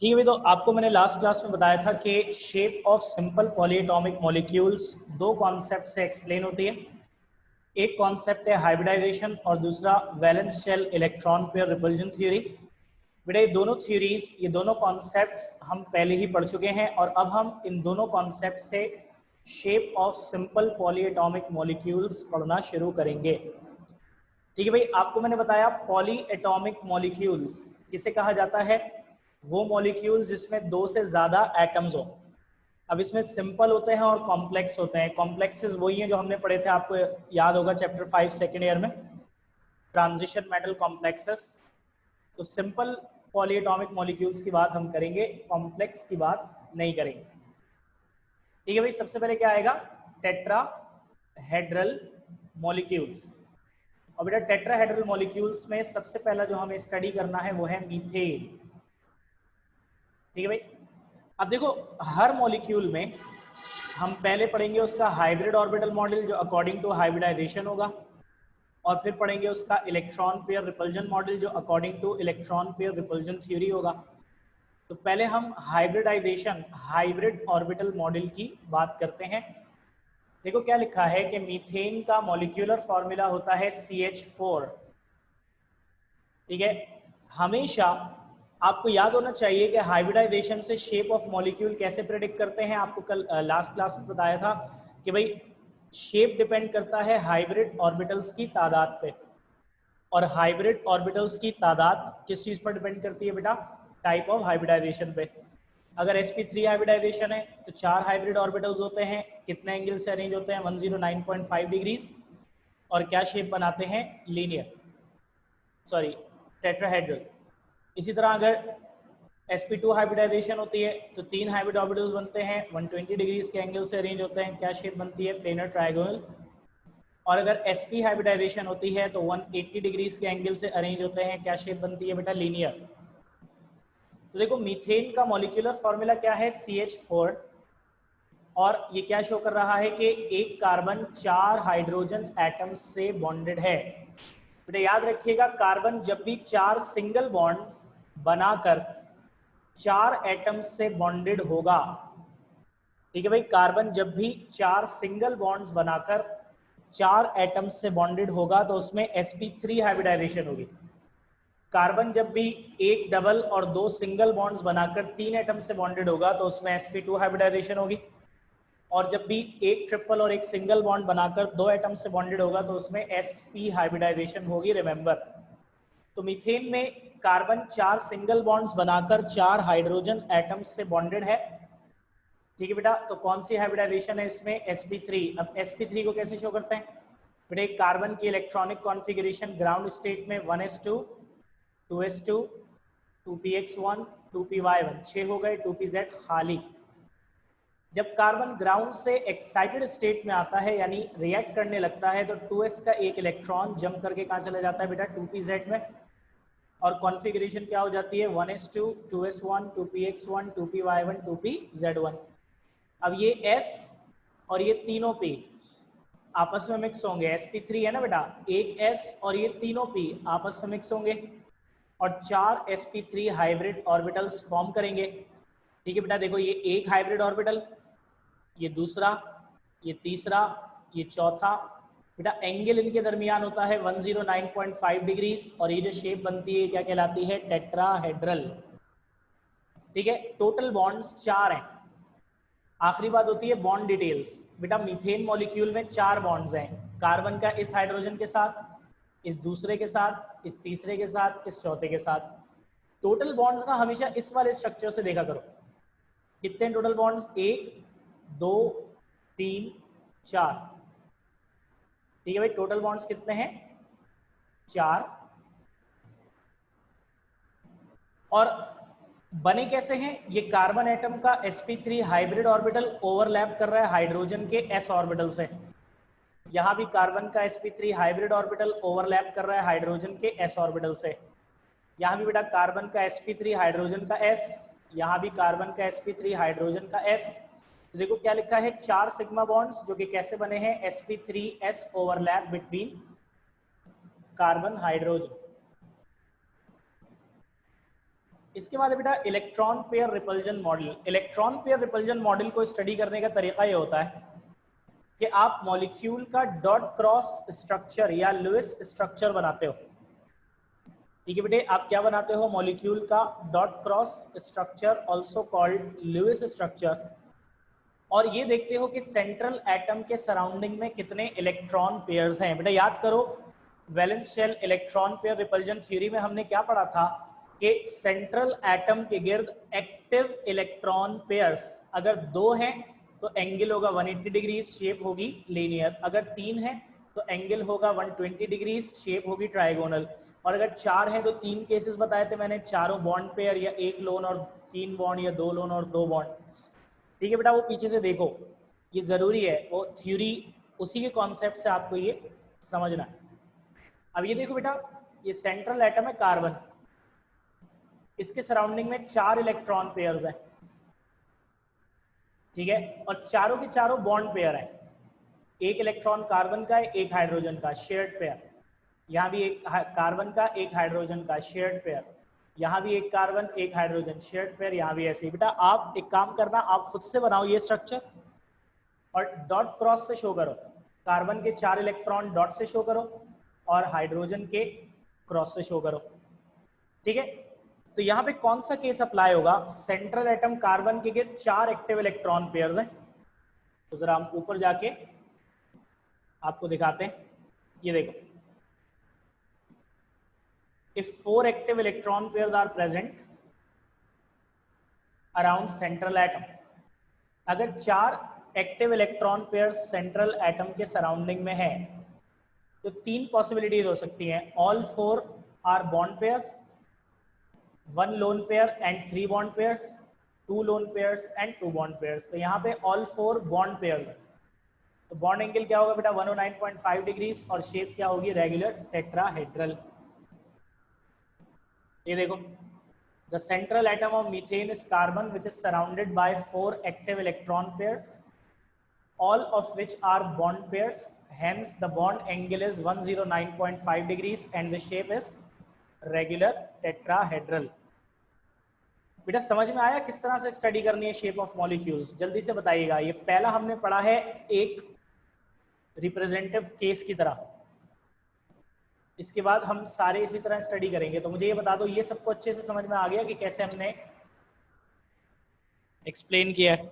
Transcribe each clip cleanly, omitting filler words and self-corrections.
ठीक है भाई, तो आपको मैंने लास्ट क्लास में बताया था कि shape of simple polyatomic molecules दो कॉन्सेप्ट से एक्सप्लेन होती है। एक कॉन्सेप्ट है हाइब्रिडाइजेशन और दूसरा valence shell electron pair repulsion theory. बेटा ये दोनों थ्योरीज, ये दोनों कॉन्सेप्ट्स हम पहले ही पढ़ चुके हैं और अब हम इन दोनों कॉन्सेप्ट से shape of simple polyatomic molecules पढ़ना शुरू करेंगे। ठीक है भाई, आपको मैंने बताया पॉली एटॉमिक मॉलिक्यूल्स किसे कहा जाता है? वो मॉलिक्यूल्स जिसमें दो से ज्यादा एटम्स हो। अब इसमें सिंपल होते हैं और कॉम्प्लेक्स होते हैं। कॉम्प्लेक्सेस वही हैं जो हमने पढ़े थे, आपको याद होगा चैप्टर 5 सेकेंड ईयर में, ट्रांजिशन मेटल कॉम्प्लेक्सेस। तो सिंपल पॉलीएटॉमिक मॉलिक्यूल्स की बात हम करेंगे, कॉम्प्लेक्स की बात नहीं करेंगे। ठीक है भाई, सबसे पहले क्या आएगा? Tetrahedral molecules. और बेटा टेट्राहेड्रल मॉलिक्यूल्स में सबसे पहला जो हमें स्टडी करना है वो है मीथेन। ठीक है भाई, अब देखो हर मॉलिक्यूल में हम पहले पढ़ेंगे उसका हाइब्रिड ऑर्बिटल मॉडल जो अकॉर्डिंग टू हाइब्रिडाइजेशन होगा, और फिर पढ़ेंगे उसका इलेक्ट्रॉन पेयर रिपल्जन मॉडल जो according two electron pair repulsion theory होगा। तो पहले हम हाइब्रिडाइजेशन, हाइब्रिड ऑर्बिटल मॉडल की बात करते हैं। देखो क्या लिखा है कि मीथेन का मॉलिक्यूलर फॉर्मूला होता है CH4। ठीक है, हमेशा आपको याद होना चाहिए कि हाइब्रिडाइजेशन से शेप ऑफ मॉलिक्यूल कैसे प्रेडिक्ट करते हैं। आपको कल लास्ट क्लास में बताया था कि भाई शेप डिपेंड करता है हाइब्रिड ऑर्बिटल्स की तादाद पे, और हाइब्रिड ऑर्बिटल्स की तादाद किस चीज पर डिपेंड करती है बेटा? टाइप ऑफ हाइब्रिडाइजेशन पे। अगर sp3 हाइब्रिडाइजेशन है तो 4 हाइब्रिड ऑर्बिटल्स होते हैं, कितने एंगल से अरेंज होते हैं? 109.5 डिग्रीज, और क्या शेप बनाते हैं? Linear, sorry tetrahedral. इसी तरह अगर sp2 हाइब्रिडाइजेशन होती है तो 3 हाइब्रिड ऑर्बिटल्स बनते हैं, 120 डिग्रीज के एंगल से अरेंज होते हैं, क्या शेप बनती है? Planar triangle. और अगर sp हाइब्रिडाइजेशन होती है तो 180 डिग्रीज के एंगल से अरेंज होते हैं, क्या शेप बनती है बेटा? लीनियर। तो देखो मीथेन का मॉलिक्यूलर फॉर्मूला क्या है? CH4। और ये क्या शो कर रहा है कि एक कार्बन 4 हाइड्रोजन एटम्स से बॉन्डेड है। बेटा याद रखिएगा, कार्बन जब भी 4 सिंगल बॉन्ड्स बनाकर 4 एटम्स से बॉन्डेड होगा, ठीक है भाई, कार्बन जब भी 4 सिंगल बॉन्ड्स बनाकर 4 एटम्स से बॉन्डेड होगा तो उसमें sp3 हाइब्रिडाइजेशन होगी। कार्बन जब भी एक डबल और 2 सिंगल बॉन्ड्स बनाकर 3 एटम से बॉन्डेड होगा तो उसमें sp2 हाइब्रिडाइजेशन होगी। और जब भी एक ट्रिपल और एक सिंगल बॉन्ड बनाकर 2 एटम से बॉन्डेड होगा तो उसमें sp हाइब्रिडाइजेशन होगी, रिमेंबर। तो मीथेन में कार्बन 4 सिंगल बॉन्ड्स बनाकर 4 हाइड्रोजन एटम्स से बॉन्डेड है। ठीक है बेटा, तो कौन सी हाइब्रिडाइजेशन है इसमें? sp3। अब sp3 को कैसे शो करते हैं बेटा? एक कार्बन की इलेक्ट्रॉनिक कॉन्फ़िगरेशन ग्राउंड स्टेट में 1s2 2s2 2px1 2py1, 6 हो गए, 2pz खाली। जब कार्बन ग्राउंड से एक्साइटेड स्टेट में आता है यानी रिएक्ट करने लगता है तो 2s का एक इलेक्ट्रॉन जंप करके कहाँ चला जाता है बेटा? 2pz में, और कॉन्फ़िगरेशन क्या हो जाती है? 1s2 2s1 2px1 2py1 2pz1। अब ये S और ये तीनों P आपस में मिक्स होंगे। sp3 है ना बेटा, एक S और ये तीनों P आपस में मिक्स होंगे और 4 sp3 हाइब्रिड ऑर्बिटल्स फॉर्म करेंगे। ठीक है बेटा, देखो ये एक हाइब्रिड ऑर्बिटल, ये दूसरा, ये तीसरा, ये चौथा। बेटा एंगल इनके दरमियान होता है 109.5 डिग्रीज, और ये जो शेप बनती है क्या कहलाती है? टेट्राहेड्रल। ठीक है, टोटल बॉन्ड्स 4 हैं। आखिरी बात होती है बॉन्ड डिटेल्स। बेटा मीथेन मॉलिक्यूल में 4 बॉन्ड्स हैं, कार्बन का इस हाइड्रोजन के साथ, इस दूसरे के साथ, इस तीसरे के साथ, इस चौथे के साथ। टोटल बॉन्ड्स ना हमेशा इस वाले स्ट्रक्चर से देखा करो। कितने टोटल बॉन्ड्स? 1 2 3 4। ठीक है भाई, टोटल बॉन्ड्स कितने हैं? 4। और बने कैसे हैं? ये कार्बन एटम का sp3 हाइब्रिड ऑर्बिटल ओवरलैप कर रहा है हाइड्रोजन के s ऑर्बिटल से। यहां भी कार्बन का sp3 हाइब्रिड ऑर्बिटल ओवरलैप कर रहा है हाइड्रोजन के s ऑर्बिटल से। यहां भी बेटा कार्बन का sp3 हाइड्रोजन का s, यहां भी कार्बन का sp3 हाइड्रोजन का s। तो देखो क्या लिखा है? 4 सिग्मा बॉन्ड्स जो कि कैसे बने हैं? sp3s overlap between carbon hydrogen. इसके बाद बेटा electron pair repulsion model. Electron pair repulsion model को स्टडी करने का तरीका ये होता है कि आप मॉलिक्यूल का डॉट क्रॉस स्ट्रक्चर या लुईस स्ट्रक्चर बनाते हो। ठीक है बेटे, आप क्या बनाते हो? मॉलिक्यूल का dot cross structure, also called Lewis structure. और ये देखते हो कि सेंट्रल एटम के सराउंडिंग में कितने इलेक्ट्रॉन पेयर्स हैं। बेटा याद करो, valence shell electron pair repulsion theory में हमने क्या पढ़ा था कि सेंट्रल एटम के गिर्द एक्टिव इलेक्ट्रॉन पेयर्स अगर 2 हैं तो एंगल होगा 180 डिग्रीज, शेप होगी लीनियर। अगर 3 है तो एंगल होगा 120 डिग्रीज, शेप होगी ट्राइगोनल। और अगर 4 हैं तो 3 केसेस बताए थे मैंने, चारों बॉन्ड पेयर या 1 लोन और 3 बॉन्ड या 2 लोन और 2 बॉन्ड। ठीक है बेटा, वो पीछे से देखो, ये जरूरी है, वो थ्योरी उसी के कॉन्सेप्ट से आपको ये समझना है। अब ये देखो बेटा, ये सेंट्रल एटम है कार्बन, इसके सराउंडिंग में 4 इलेक्ट्रॉन पेयर्स हैं। ठीक है, और चारों के चारों बॉन्ड पेयर हैं। एक इलेक्ट्रॉन कार्बन का है, एक हाइड्रोजन का, शेयर्ड पेयर। यहाँ भी एक कार्बन का, एक हाइड्रोजन का, शेयर्ड पेयर। यहाँ भी एक कार्बन, एक हाइड्रोजन, शेयर्ड पेयर। यहाँ भी ऐसे ही। बेटा आप एक काम करना, आप खुद से बनाओ ये स्ट्रक्चर और डॉट क्रॉस से शो करो। कार्बन के 4 इलेक्ट्रॉन डॉट से शो करो और हाइड्रोजन के क्रॉस से शो करो। ठीक है, तो यहाँ पे कौन सा केस अप्लाई होगा? सेंट्रल एटम कार्बन के 4 एक्टिव इलेक्ट्रॉन पेयर्स हैं। तो जरा हम ऊपर जाके आपको दिखाते हैं। ये देखो, if 4 active electron pairs are present around central atom, अगर 4 active electron pair central atom के सराउंडिंग में है तो 3 पॉसिबिलिटीज हो सकती हैं। All 4 are bond pairs, 1 lone pair and 3 bond pairs, 2 lone pairs and 2 bond pairs. तो यहाँ पे ऑल 4 बॉन्ड पेयर्स है। तो बॉन्ड एंगल क्या होगा बेटा? 109.5 डिग्रीज और शेप क्या होगी? Regular tetrahedral. ये देखो, the central atom of methane is carbon which is surrounded by 4 active electron pairs, all of which are bond pairs. Hence the bond angle is 109.5 degrees and the shape is regular tetrahedral. बेटा समझ में आया किस तरह से study करनी है shape of molecules? जल्दी से बताइएगा। ये पहला हमने पढ़ा है एक रिप्रेजेंटेटिव केस की तरह, इसके बाद हम सारे इसी तरह स्टडी करेंगे। तो मुझे ये बता दो, ये सबको अच्छे से समझ में आ गया कि कैसे हमने एक्सप्लेन किया है?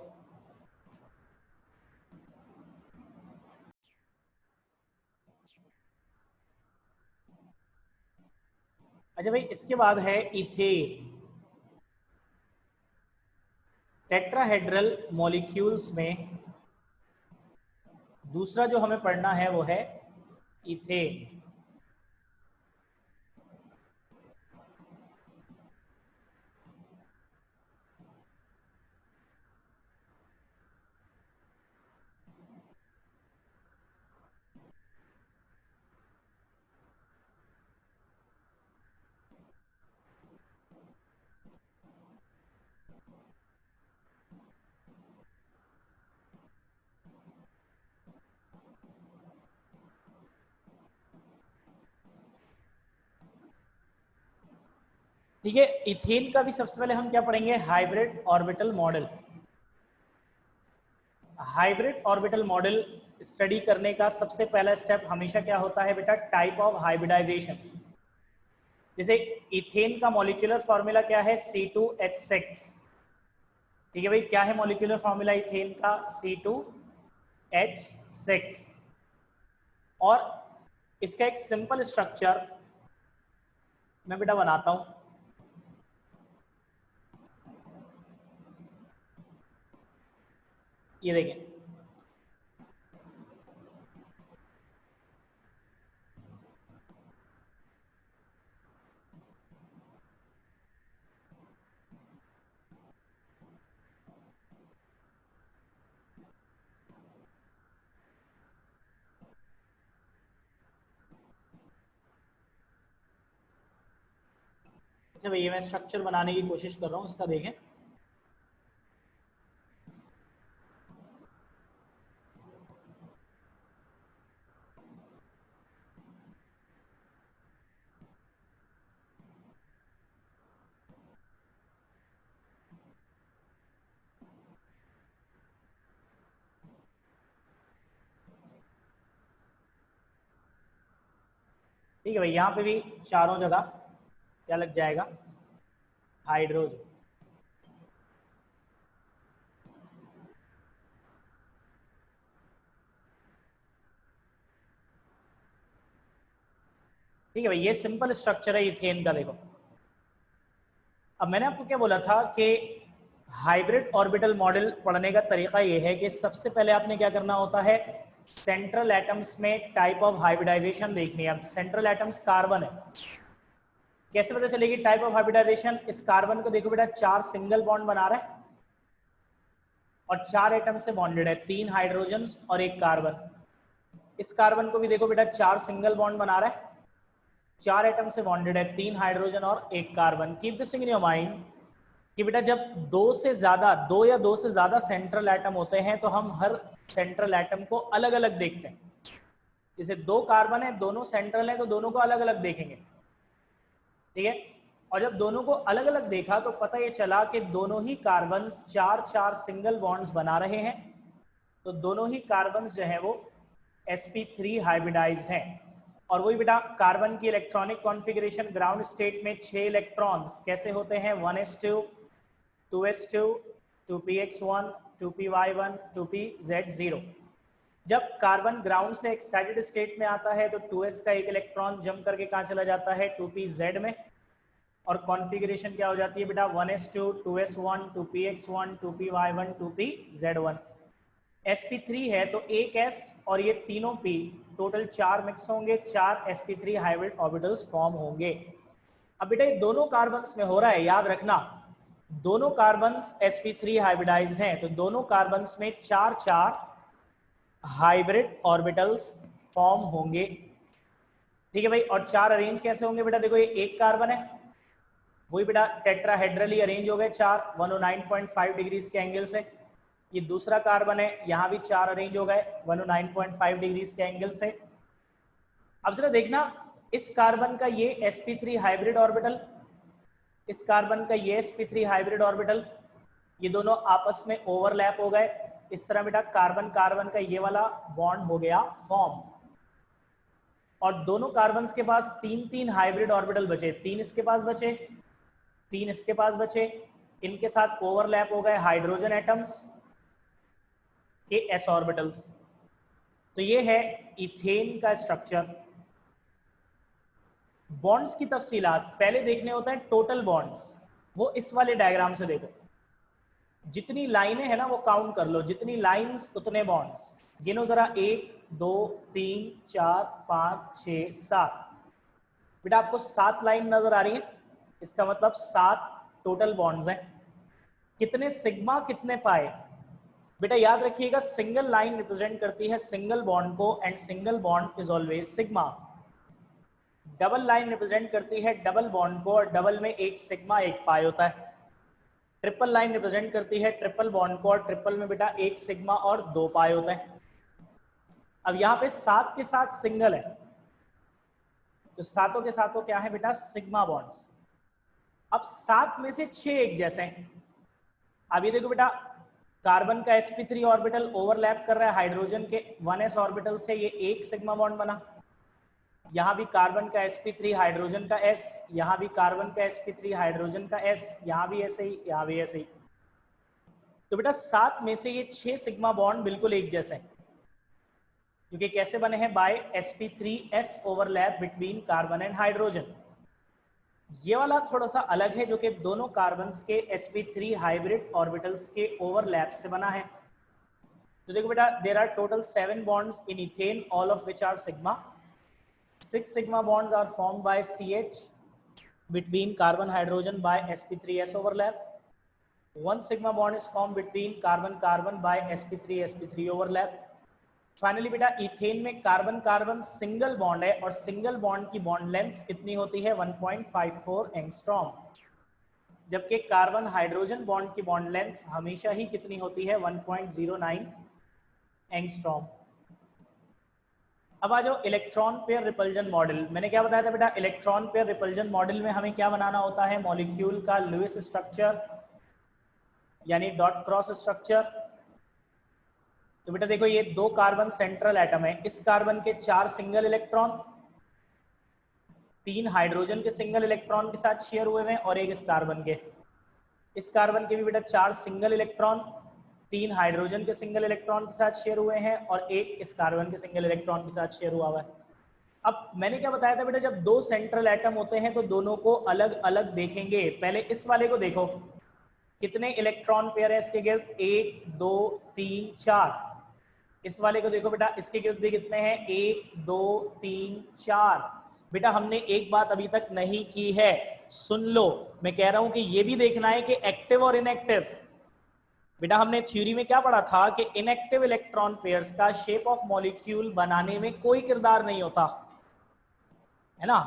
अच्छा भाई, इसके बाद है इथेन। टेट्राहेड्रल मॉलिक्यूल्स में दूसरा जो हमें पढ़ना है वो है इथेन। ठीक है, इथेन का भी सबसे पहले हम क्या पढ़ेंगे? Hybrid orbital model. Hybrid orbital model study करने का सबसे पहला स्टेप हमेशा क्या होता है बेटा? Type of hybridization. जैसे इथेन का मॉलिक्यूलर फॉर्मूला क्या है? C2H6। ठीक है भाई, क्या है मॉलिक्यूलर फॉर्मूला इथेन का? C2H6। और इसका एक सिंपल स्ट्रक्चर मैं बेटा बनाता हूं। ये देखें, अच्छा भैया मैं स्ट्रक्चर बनाने की कोशिश कर रहा हूँ, इसका देखें। ठीक है भाई, यहाँ पे भी चारों जगह क्या लग जाएगा, हाइड्रोजन। ठीक है भाई, ये सिंपल स्ट्रक्चर है इथेन का। देखो अब मैंने आपको क्या बोला था कि हाइब्रिड ऑर्बिटल मॉडल पढ़ने का तरीका ये है कि सबसे पहले आपने क्या करना होता है, सेंट्रल एटम्स में टाइप ऑफ हाइब्रिडाइजेशन देखनी है। अब सेंट्रल एटम्स कार्बन है, कैसे पता चलेगी टाइप ऑफ हाइब्रिडाइजेशन? इस कार्बन को देखो बेटा, 4 सिंगल बॉन्ड बना रहा है और 4 एटम से बॉन्डेड है, 3 हाइड्रोजन और 1 कार्बन। इस कार्बन को भी देखो बेटा, 4 सिंगल बॉन्ड बना रहा है, 4 एटम से बॉन्डेड है, 3 हाइड्रोजन और 1 carbon. Keep this in your mind कि बेटा जब दो या दो से ज्यादा सेंट्रल एटम होते हैं तो हम हर सेंट्रल एटम को अलग अलग देखते हैं। जैसे 2 कार्बन है, दोनों सेंट्रल है, तो दोनों को अलग अलग देखेंगे, ठीक है। और जब दोनों को अलग अलग देखा तो पता ये चला कि दोनों ही कार्बन 4 सिंगल बॉन्ड्स बना रहे हैं, तो दोनों ही कार्बन जो है वो sp3 हाइब्रिडाइज्ड हैं। और वही बेटा कार्बन की इलेक्ट्रॉनिक कॉन्फ़िगरेशन ग्राउंड स्टेट में 6 इलेक्ट्रॉन्स कैसे होते हैं, 1s2, 2s2, 2px1, 2py1, 2pz0। जब कार्बन ग्राउंड से एक्साइटेड स्टेट में आता है तो 2s का एक इलेक्ट्रॉन जंप करके कहाँ चला जाता है, 2pz में, और कॉन्फ़िगरेशन क्या हो जाती है बेटा, 1s2, 2s1, 2px1, 2py1, 2pz1। sp3 है तो एक s और ये तीनों p, टोटल 4 मिक्स होंगे, 4 sp3 हाइब्रिड ऑर्बिटल्स फॉर्म होंगे। अब बेटा ये दोनों कार्बन्स में हो रहा है, याद रखना दोनों कार्बन्स sp3 हाइब्रिडाइज्ड हैं, तो दोनों कार्बन्स में 4 हाइब्रिड ऑर्बिटल्स फॉर्म होंगे, ठीक है भाई। और 4 अरेंज कैसे होंगे बेटा, देखो ये एक कार्बन है, वही बेटा टेट्राहेड्रली अरेंज हो गए 4 109.5 डिग्रीज के एंगल से। ये दूसरा कार्बन है, यहां भी 4 अरेंज हो गए 109.5 डिग्रीज के एंगल से। अब जरा देखना, इस कार्बन का ये sp3 हाइब्रिड ऑर्बिटल, इस कार्बन का ये sp3 हाइब्रिड ऑर्बिटल, ये दोनों आपस में ओवरलैप हो गए। इस तरह बेटा कार्बन कार्बन का ये वाला बॉन्ड हो गया फॉर्म, और दोनों कार्बन के पास 3 हाइब्रिड ऑर्बिटल बचे, 3 इसके पास बचे, 3 इसके पास बचे, इनके साथ ओवरलैप हो गए हाइड्रोजन एटम्स के s ऑर्बिटल्स। तो ये है इथेन का स्ट्रक्चर। बॉन्ड्स की तफसीलात पहले देखने होता है टोटल बॉन्ड्स, वो इस वाले डायग्राम से देखो, जितनी लाइनें हैं ना वो काउंट कर लो, जितनी लाइंस उतने बॉन्ड्स। गिनो जरा, 1 2 3 4 5 6 7। बेटा आपको 7 लाइन नजर आ रही है, इसका मतलब 7 टोटल बॉन्ड्स हैं। कितने सिग्मा कितने पाए, बेटा याद रखिएगा सिंगल लाइन रिप्रेजेंट करती है सिंगल बॉन्ड को, and single bond is always sigma. Double line represent करती है डबल बॉन्ड को, और डबल में एक सिग्मा एक पाई होता है। ट्रिपल लाइन रिप्रेजेंट करती है ट्रिपल बॉन्ड को, और ट्रिपल में बेटा एक सिग्मा और 2 पाई होता है। अब यहाँ पे 7 के साथ सिंगल है, तो सातों के सातों क्या है बेटा, सिग्मा बॉन्ड्स। अब 7 में से 6 एक जैसे हैं। अब ये देखो बेटा, कार्बन का sp3 ऑर्बिटल ओवरलैप कर रहा है हाइड्रोजन के 1s ऑर्बिटल से, ये एक सिग्मा बॉन्ड बना। यहाँ भी कार्बन का sp3 हाइड्रोजन का s, यहाँ भी कार्बन का sp3 हाइड्रोजन का s, यहाँ भी ऐसे ही, यहाँ भी ऐसे ही। तो बेटा 7 में से ये 6 सिग्मा बॉन्ड बिल्कुल एक जैसे हैं, क्योंकि कैसे बने हैं, by sp3s overlap between carbon and hydrogen. ये वाला थोड़ा सा अलग है, जो कि दोनों कार्बन्स के sp3 हाइब्रिड ऑर्बिटल्स के ओवरलैप से बना है। तो देखो बेटा, there are total 7 bonds in ethane, all of which are sigma. 6 sigma bonds are formed by CH between carbon hydrogen by sp3s overlap. 1 sigma bond is formed between carbon carbon by sp3 overlap. Finally बेटा ethane में carbon carbon single bond है, और single bond की bond length कितनी होती है, 1.54 angstrom, जबकि carbon hydrogen bond की बॉन्ड लेंथ हमेशा ही कितनी होती है, 1.09 एंगस्ट्रॉम। अब आ जाओ इलेक्ट्रॉन पेयर रिपल्जन मॉडल। मैंने क्या बताया था बेटा, इलेक्ट्रॉन पेयर रिपल्जन मॉडल में हमें क्या बनाना होता है, मॉलिक्यूल का लुईस स्ट्रक्चर यानी डॉट क्रॉस स्ट्रक्चर। तो बेटा देखो, ये 2 कार्बन सेंट्रल एटम है, इस कार्बन के 4 सिंगल इलेक्ट्रॉन, 3 हाइड्रोजन के सिंगल इलेक्ट्रॉन के साथ शेयर हुए हैं और एक इस कार्बन के। इस कार्बन के भी बेटा 4 सिंगल इलेक्ट्रॉन, 3 हाइड्रोजन के सिंगल इलेक्ट्रॉन के साथ शेयर हुए हैं और एक इस कार्बन के सिंगल इलेक्ट्रॉन के साथ शेयर हुआ है। अब मैंने क्या बताया था बेटा, जब 2 सेंट्रल एटम होते हैं तो दोनों को अलग अलग देखेंगे। पहले इस वाले को देखो, कितने इलेक्ट्रॉन पेयर है इसके गिर्द, 1 2 3 4। इस वाले को देखो बेटा, इसके गिर्द भी कितने हैं, 1 2 3 4। बेटा हमने एक बात अभी तक नहीं की है, सुन लो, मैं कह रहा हूं कि ये भी देखना है कि एक्टिव और इनएक्टिव। बेटा हमने थ्योरी में क्या पढ़ा था कि इनएक्टिव इलेक्ट्रॉन पेयर्स का शेप ऑफ मॉलिक्यूल बनाने में कोई किरदार नहीं होता है ना,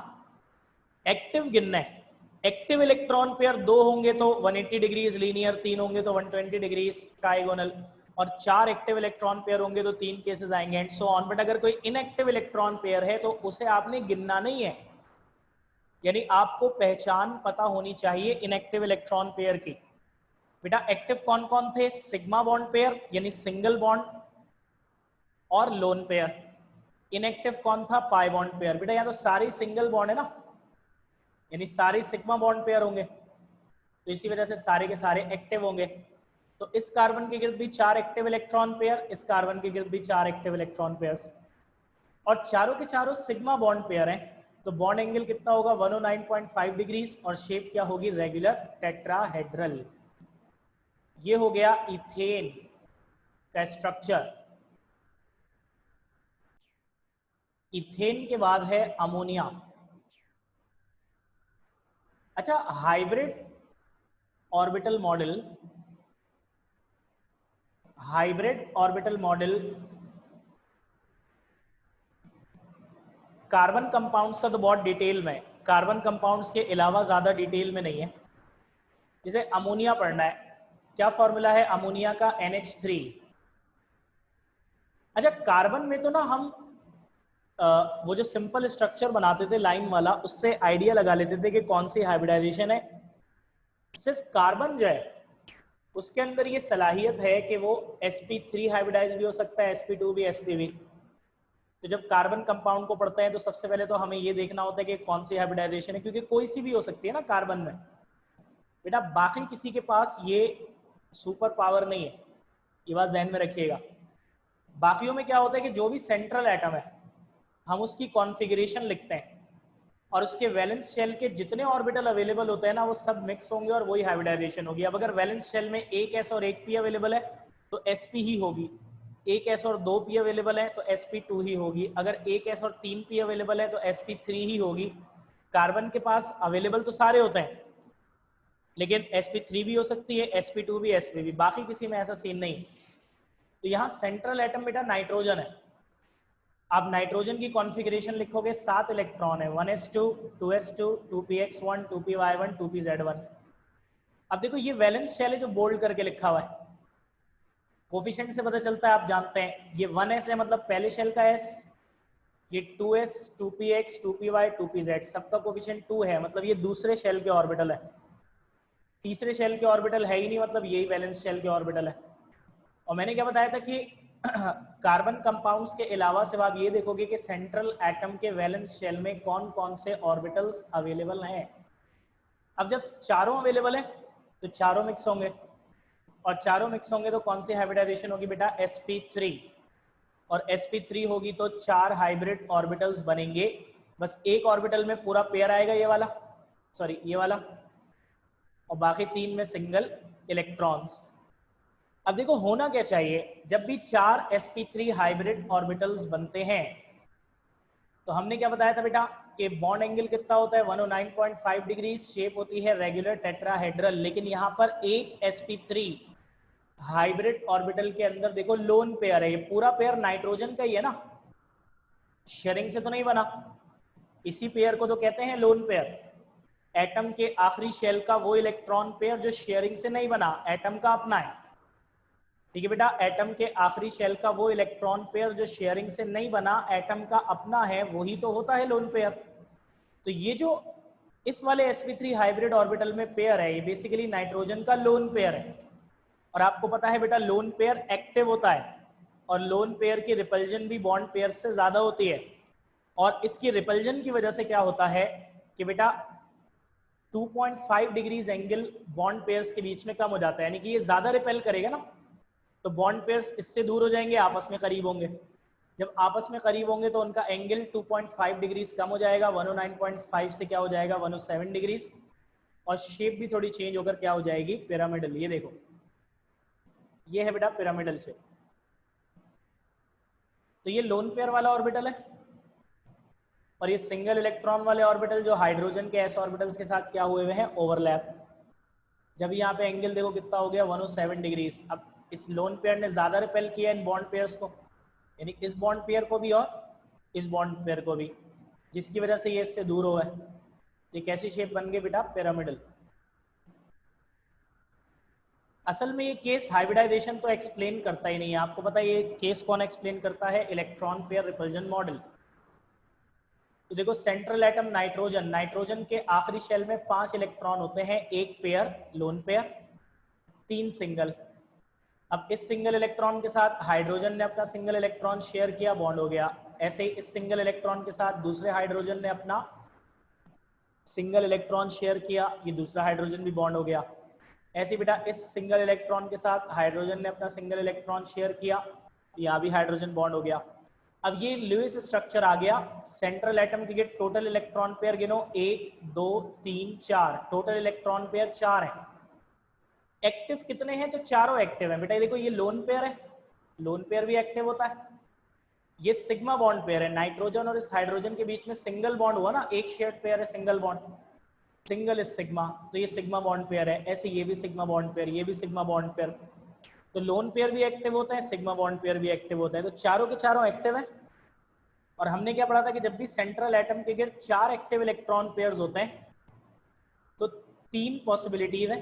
एक्टिव गिनना है। एक्टिव इलेक्ट्रॉन पेयर 2 होंगे तो 180 डिग्रीज लीनियर, 3 होंगे तो 120 डिग्रीज ट्राइगोनल, और 4 एक्टिव इलेक्ट्रॉन पेयर होंगे तो 3 केसेस आएंगे एंड सो ऑन। बट अगर कोई इनएक्टिव इलेक्ट्रॉन पेयर है तो उसे आपने गिनना नहीं है, यानी आपको पहचान पता होनी चाहिए इनएक्टिव इलेक्ट्रॉन पेयर की। बेटा एक्टिव कौन कौन थे, सिग्मा बॉन्ड पेयर यानी सिंगल बॉन्ड और लोन पेयर। इनएक्टिव कौन था, पाई बॉन्ड पेयर। बेटा यहाँ तो सारी सिंगल बॉन्ड है ना, यानी सारे सिग्मा बॉन्ड पेयर होंगे, तो इसी वजह से सारे के सारे एक्टिव होंगे। तो इस कार्बन के गिर्द भी 4 एक्टिव इलेक्ट्रॉन पेयर, इस कार्बन के गिर्द भी 4 एक्टिव इलेक्ट्रॉन पेयर्स, और चारों के चारों सिग्मा बॉन्ड पेयर हैं। तो बॉन्ड एंगल कितना होगा, 109.5 डिग्रीज, और शेप क्या होगी, रेगुलर टेट्राहेड्रल। ये हो गया इथेन का स्ट्रक्चर। इथेन के बाद है अमोनिया। अच्छा, hybrid orbital model, hybrid orbital model carbon compounds का तो बहुत डिटेल में, कार्बन कंपाउंड्स के अलावा ज्यादा डिटेल में नहीं है। जैसे अमोनिया पढ़ना है, क्या फॉर्मूला है अमोनिया का, NH3। अच्छा, कार्बन में तो ना हम वो जो सिंपल स्ट्रक्चर बनाते थे लाइन वाला, उससे आइडिया लगा लेते थे कि कौन सी हाइब्रिडाइजेशन है। सिर्फ कार्बन जो है उसके अंदर ये सलाहियत है कि वो sp3 हाइब्रिडाइज भी हो सकता है, sp2 भी, sp भी। तो जब कार्बन कंपाउंड को पढ़ते हैं तो सबसे पहले तो हमें ये देखना होता है कि कौन सी हाइब्रिडाइजेशन है, क्योंकि कोई सी भी हो सकती है ना कार्बन में। बेटा बाकी किसी के पास ये सुपर पावर नहीं है, ये बात ध्यान में रखिएगा। बाकियों में क्या होता है कि जो भी सेंट्रल एटम है हम उसकी कॉन्फ़िगरेशन लिखते हैं और उसके वैलेंस शेल के जितने ऑर्बिटल अवेलेबल होते हैं ना वो सब मिक्स होंगे और वही हाइब्रिडाइजेशन होगी। अब अगर वैलेंस शेल में एक s और एक p अवेलेबल है तो sp ही होगी, एक s और 2 p अवेलेबल है तो sp2 ही होगी, अगर एक s और 3 p अवेलेबल है तो sp3 ही होगी। कार्बन के पास अवेलेबल तो सारे होते हैं लेकिन sp3 भी हो सकती है, sp2 भी, sp भी, बाकी किसी में ऐसा सीन नहीं। तो यहाँ सेंट्रल एटम बेटा नाइट्रोजन है। आप नाइट्रोजन की कॉन्फ़िगरेशन लिखोगे, 7 इलेक्ट्रॉन है, 1s2 2s2 2px1 2py1 2pz1। अब देखो ये वैलेंस शेल है जो बोल्ड करके लिखा हुआ है, कोफिशिएंट से पता चलता है, आप जानते हैं ये 1s है मतलब पहले शेल का s, ये 2s 2px 2py 2pz सबका कोफिशिएंट 2 है, मतलब ये दूसरे शेल के ऑर्बिटल है। तीसरे शेल के ऑर्बिटल है ही नहीं, मतलब यही वैलेंस शेल के ऑर्बिटल है। और मैंने क्या बताया था कि कार्बन कंपाउंड्स के अलावा सिर्फ आप ये देखोगे कि सेंट्रल एटम के वैलेंस शेल में कौन कौन से ऑर्बिटल्स अवेलेबल हैं। अब जब चारों अवेलेबल है तो चारों मिक्स होंगे, और चारों मिक्स होंगे तो कौन सी हाइब्रिडाइजेशन होगी बेटा, sp3, और sp3 होगी तो 4 हाइब्रिड ऑर्बिटल्स बनेंगे। बस एक ऑर्बिटल में पूरा पेयर आएगा, ये वाला, सॉरी ये वाला, और बाकी 3 में सिंगल इलेक्ट्रॉन्स। अब देखो होना क्या चाहिए, जब भी 4 sp3 हाइब्रिड ऑर्बिटल्स बनते हैं तो हमने क्या बताया था बेटा कि बॉन्ड एंगल कितना होता है, 109.5 डिग्री, शेप होती है रेगुलर टेट्राहेड्रल। लेकिन यहाँ पर एक sp3 हाइब्रिड ऑर्बिटल के अंदर देखो लोन पेयर है, ये पूरा पेयर नाइट्रोजन का ही है ना, शेयरिंग से तो नहीं बना, इसी पेयर को तो कहते हैं लोन पेयर। एटम के आखिरी शेल का वो इलेक्ट्रॉन पेयर जो शेयरिंग से नहीं बना, एटम का अपना है, ठीक है बेटा, एटम के आखिरी शेल का वो इलेक्ट्रॉन पेयर जो शेयरिंग से नहीं बना, एटम का अपना है, वही तो होता है लोन पेयर। तो ये जो इस वाले sp3 हाइब्रिड ऑर्बिटल में पेयर है, ये बेसिकली नाइट्रोजन का लोन पेयर है। और आपको पता है बेटा लोन पेयर एक्टिव होता है और लोन पेयर की रिपल्जन भी बॉन्ड पेयर से ज्यादा होती है, और इसकी रिपल्जन की वजह से क्या होता है कि बेटा 2.5 डिग्रीज एंगल बॉन्ड पेयर्स के बीच में कम हो जाता है, यानी कि ये ज्यादा रिपेल करेगा ना, तो बॉन्ड पेयर्स इससे दूर हो जाएंगे, आपस में करीब होंगे। जब आपस में करीब होंगे तो उनका एंगल 2.5 डिग्रीज कम हो जाएगा, 109.5 से क्या हो जाएगा 107 डिग्रीज, और शेप भी थोड़ी चेंज होकर क्या हो जाएगी पिरामिडल। ये देखो ये है बेटा पिरामिडल शेप। तो ये लोन पेयर वाला ऑर्बिटल है, और ये सिंगल इलेक्ट्रॉन वाले ऑर्बिटल जो हाइड्रोजन के एस ऑर्बिटल्स के साथ क्या हुए हुए हैं ओवरलैप। जब यहाँ पे एंगल देखो कितना हो गया 107 डिग्रीज। अब इस लोन पेयर ने ज्यादा रिपेल किया इन बॉन्ड पेयर्स को, यानी इस बॉन्ड पेयर को भी और इस बॉन्ड पेयर को भी, जिसकी वजह से ये इससे दूर हुआ है। ये कैसी शेप बन गई बेटा पिरामिडल। असल में ये केस हाइब्रिडाइजेशन तो एक्सप्लेन करता ही नहीं है, आपको पता है ये केस कौन एक्सप्लेन करता है, इलेक्ट्रॉन पेयर रिपल्जन मॉडल। तो देखो सेंट्रल एटम नाइट्रोजन, नाइट्रोजन के आखिरी शेल में 5 इलेक्ट्रॉन होते हैं, एक पेयर लोन पेयर, 3 सिंगल। अब इस सिंगल इलेक्ट्रॉन के साथ हाइड्रोजन ने अपना सिंगल इलेक्ट्रॉन शेयर किया, बॉन्ड हो गया। ऐसे ही इस सिंगल इलेक्ट्रॉन के साथ दूसरे हाइड्रोजन ने अपना सिंगल इलेक्ट्रॉन शेयर किया, ये दूसरा हाइड्रोजन भी बॉन्ड हो गया। ऐसे बेटा इस सिंगल इलेक्ट्रॉन के साथ हाइड्रोजन ने अपना सिंगल इलेक्ट्रॉन शेयर किया, यहाँ भी हाइड्रोजन बॉन्ड हो गया। अब ये लुईस स्ट्रक्चर आ गया। सेंट्रल एटम के टोटल इलेक्ट्रॉन पेयर गिनो, 1 2 3 4, टोटल इलेक्ट्रॉन पेयर 4 है। एक्टिव कितने हैं, तो चारों एक्टिव हैं। बेटा देखो ये लोन पेयर है, लोन पेयर भी एक्टिव होता है। ये सिग्मा बॉन्ड पेयर है, नाइट्रोजन और इस हाइड्रोजन के बीच में सिंगल बॉन्ड हुआ ना, एक शेयर्ड पेयर है single bond, single is sigma, तो ये सिग्मा बॉन्ड पेयर है। ऐसे ये भी सिग्मा बॉन्ड पेयर, ये भी सिग्मा बॉन्ड पेयर। तो लोन पेयर भी एक्टिव होता है, सिग्मा बॉन्ड पेयर भी एक्टिव होता है, तो चारों के चारों एक्टिव है। और हमने क्या पढ़ा था कि जब भी सेंट्रल एटम के गिर 4 एक्टिव इलेक्ट्रॉन पेयर्स होते हैं तो 3 पॉसिबिलिटीज है।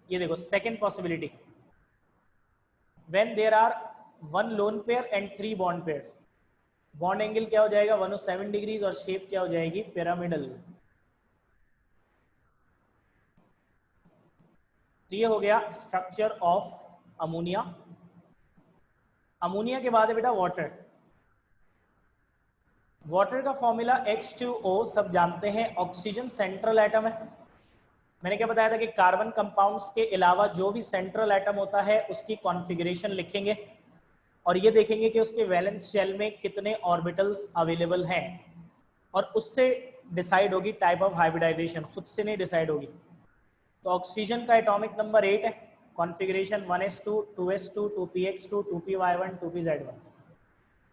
ये देखो second possibility, when there are 1 lone pair and 3 bond pairs, bond angle क्या हो जाएगा 107 डिग्रीज और शेप क्या हो जाएगी पिरामिडल। तो ये हो गया स्ट्रक्चर ऑफ अमोनिया। अमोनिया के बाद है बेटा वाटर। वाटर का फॉर्मूला H2O सब जानते हैं, ऑक्सीजन सेंट्रल एटम है। मैंने क्या बताया था कि कार्बन कंपाउंड्स के अलावा जो भी सेंट्रल एटम होता है उसकी कॉन्फ़िगरेशन लिखेंगे और ये देखेंगे कि उसके वैलेंस शेल में कितने ऑर्बिटल्स अवेलेबल हैं, और उससे डिसाइड होगी टाइप ऑफ हाइब्रिडाइजेशन, खुद से नहीं डिसाइड होगी। तो ऑक्सीजन का एटॉमिक नंबर 8 है, configuration 1s2 2s2 2px2 2py1 2pz1।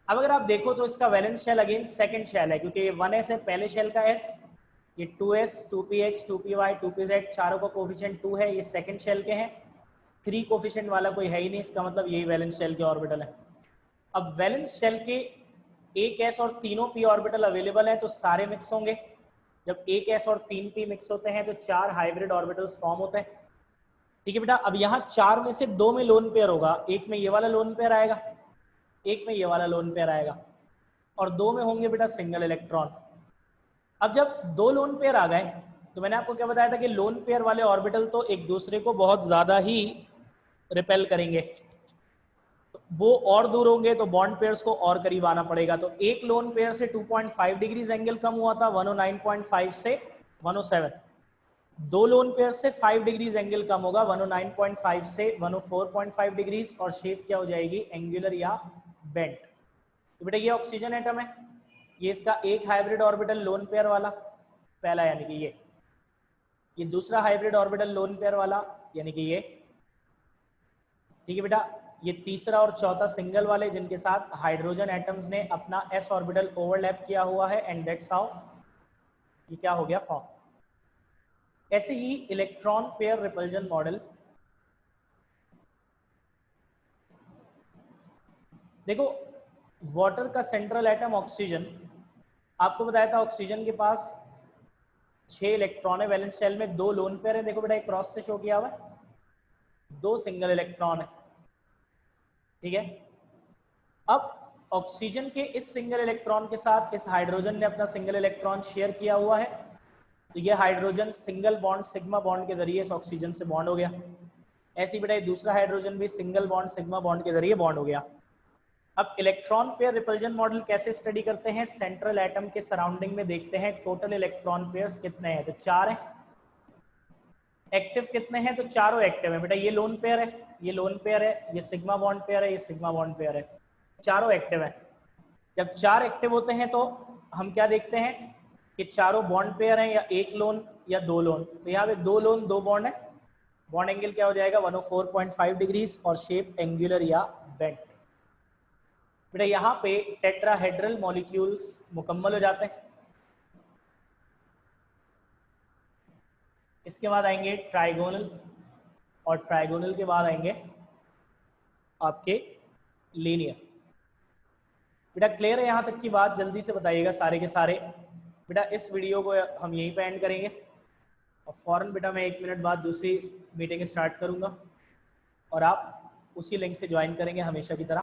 अब अगर आप देखो तो इसका valence shell again second shell है, क्योंकि ये 1s है पहले शेल का s, ये 2s 2px 2py 2pz चारों का कोफिशिएंट 2 है, ये सेकंड शेल के हैं। 3 कोफिशिएंट वाला कोई है ही नहीं, इसका मतलब यही वैलेंस शेल के ऑर्बिटल है। अब वैलेंस शेल के एक s और तीनों p ऑर्बिटल अवेलेबल है तो सारे मिक्स होंगे। जब एक s और 3 p मिक्स होते हैं तो 4 हाइब्रिड ऑर्बिटल्स फॉर्म होते हैं। ठीक है बेटा, अब यहाँ 4 में से 2 में लोन पेयर होगा, एक में ये वाला लोन पेयर आएगा, एक में ये वाला लोन पेयर आएगा, और 2 में होंगे बेटा सिंगल इलेक्ट्रॉन। अब जब 2 लोन पेयर आ गए तो मैंने आपको क्या बताया था कि लोन पेयर वाले ऑर्बिटल तो एक दूसरे को बहुत ज्यादा ही रिपेल करेंगे, वो और दूर होंगे तो बॉन्ड पेयर्स को और करीब आना पड़ेगा। तो एक लोन पेयर से 2.5 डिग्रीज एंगल कम हुआ था 109.5 से 107, 2 लोन पेयर से 5 डिग्रीज एंगल कम होगा 109.5 से 104.5 डिग्रीज, और शेप क्या हो जाएगी एंगुलर या बेंट। तो बेटा ये ऑक्सीजन एटम है, ये इसका एक हाइब्रिड ऑर्बिटल लोन पेयर वाला पहला, यानी कि ये दूसरा हाइब्रिड ऑर्बिटल लोन पेयर वाला यानी कि ये। ठीक है बेटा, ये तीसरा और चौथा सिंगल वाले जिनके साथ हाइड्रोजन एटम्स ने अपना s ऑर्बिटल ओवरलैप किया हुआ है, एंड दैट्स हाउ ये क्या हो गया फॉर्म। ऐसे ही इलेक्ट्रॉन पेयर रिपल्जन मॉडल। देखो वाटर का सेंट्रल एटम ऑक्सीजन, आपको बताया था ऑक्सीजन के पास 6 इलेक्ट्रॉन है वैलेंस शेल में, 2 लोन पेयर है। देखो बेटा एक क्रॉस से शो किया हुआ है, 2 सिंगल इलेक्ट्रॉन है। ठीक है, अब ऑक्सीजन के इस सिंगल इलेक्ट्रॉन के साथ इस हाइड्रोजन ने अपना सिंगल इलेक्ट्रॉन शेयर किया हुआ है, तो ये hydrogen single bond sigma bond के जरिए इस ऑक्सीजन से बॉन्ड हो गया। ऐसी बेटा दूसरा हाइड्रोजन भी सिंगल बॉन्ड सिग्मा बॉन्ड के जरिए बॉन्ड हो गया। अब इलेक्ट्रॉन पेयर रिपल्जन मॉडल कैसे स्टडी करते हैं? सेंट्रल एटम के सराउंडिंग में देखते हैं टोटल इलेक्ट्रॉन पेयर्स कितने हैं, तो 4 हैं। एक्टिव कितने हैं? तो चारों एक्टिव है बेटा। ये लोन पेयर है, ये लोन पेयर है, ये सिग्मा बॉन्ड पेयर है, ये सिग्मा बॉन्ड पेयर है, चारों एक्टिव है। जब 4 एक्टिव होते हैं तो हम क्या देखते हैं कि चारों बॉन्ड पेयर हैं या एक लोन या 2 लोन। तो यहाँ पे 2 लोन 2 बॉन्ड है, बॉन्ड एंगल क्या हो जाएगा 104.5 डिग्रीज और शेप एंगुलर या बेंट। बेटा यहाँ पे टेट्राहेड्रल मॉलिक्यूल्स मुकम्मल हो जाते हैं। इसके बाद आएंगे ट्राइगोनल और ट्राइगोनल के बाद आएंगे आपके लीनियर। बेटा क्लियर है यहाँ तक की बात? जल्दी से बताइएगा सारे के सारे। बेटा इस वीडियो को हम यहीं पे एंड करेंगे और फौरन बेटा मैं 1 मिनट बाद दूसरी मीटिंग स्टार्ट करूंगा और आप उसी लिंक से ज्वाइन करेंगे हमेशा की तरह।